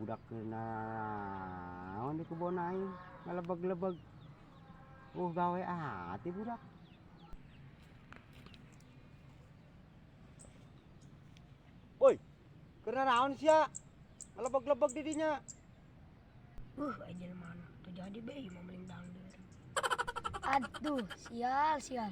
budak kena naon di kebon aing ngalebeg-lebeg. Gawe ati budak. Woi, kena naon sia? Ngalebeg-lebeg di dinya. Aja mana terjadi be mau melindang deh. Aduh, sial.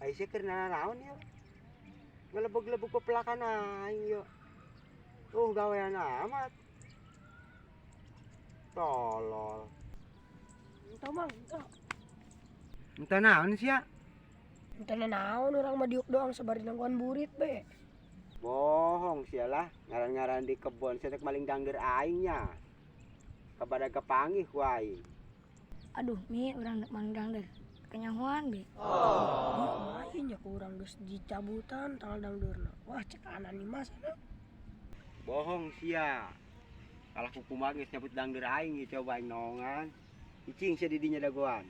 Aisyah kena naon ya? Ngelebeg-lebeg pepelakan aing yo. Gawean amat. Tolol. Entah mang, entah. Entah naon sia? Entah naon orang mah diuk doang sebar nangguan burit be. Bohong sialah, ngaran-ngaran di kebon setek maling dangder aingnya. Kepada kepanggih ku aing. Aduh, mi urang manggang deh. Kenyahuan be. Main ya kurang geus dicabutan tanggal dangdeurna. Wah, cek anan nih Mas. Bohong sia. Kalau kuku magis nyabut dangder aing coba aing nongan. Icing sia di dinya dagoan.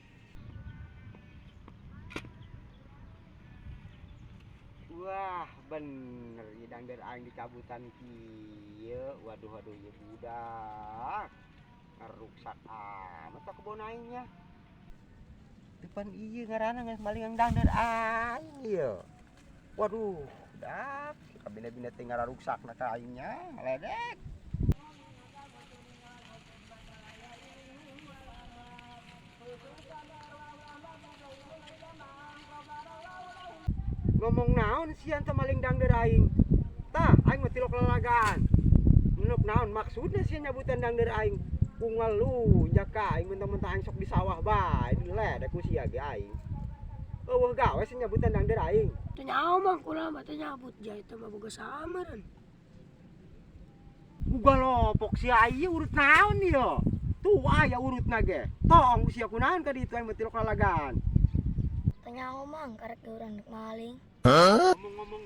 Wah, bener ya dangder aing dicabutan kieu. Waduh ya budak. Ngeruksak amat tak kebon aingnya. Depan iya ngarana geus maling dangder aing ieu. Waduh, dak kabina-bina teh ngararuksakna ka aingnya, ledek. Ngomong naon sian teh maling dangder aing. Tah, aing mah tilok lalagaan. Menuk naon maksudna sian nyabutan dangder aing? Kungal lu jaka aing mentang-mentang aing sok di sawah bae, ledek ku sia ge aing. Eueuh gawe sian nyabutan dangder aing. Teu nyaho mang kunaon mah teu nyabut jai teh mah boga sameureun. Uga lopok sia ieu urut naon ieu? Tuh aya urutna ge. Tong sia kunaon ka ditu aing mah tilok lalagaan. Tenyaho mang karek urang dek maling. Ngomong-ngomong,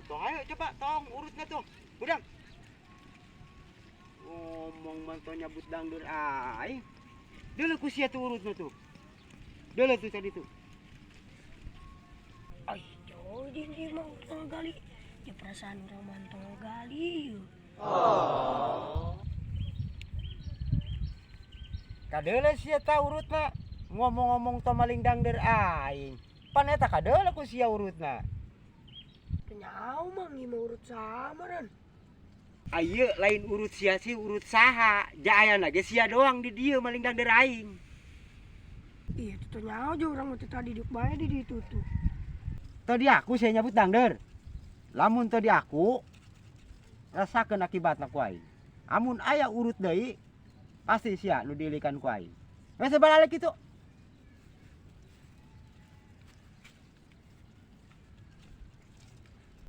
toh ayo coba tong urutnya tuh, budang. Ngomong manto nyabut dangdur aing. Deuleu ku sia tuh urutnya tuh. Deuleu tuh tadi tuh. Ai, jadi mah urang gali. Ya perasaan urang mantong gali. Kadeuleu sia tah urutna. Ngomong-ngomong to maling dangdur aing. Pan eta kadeuleu ku sia urutna. Teu nyaho mang ieu mah urut sameureun. Ayeuna lain urut sia sih urut saha. Jaayana ge sia doang di dieu maling dangdur aing. Iya, teu nyaho je urang mah teh tadi diuk bae di ditu tuh. Tadi aku saya nyabut dangdur. Lamun tadi aku rasakeun akibatna ku aing. Amun aya urut deui pasti sia nu diilikan ku aing. Wes balik kitu.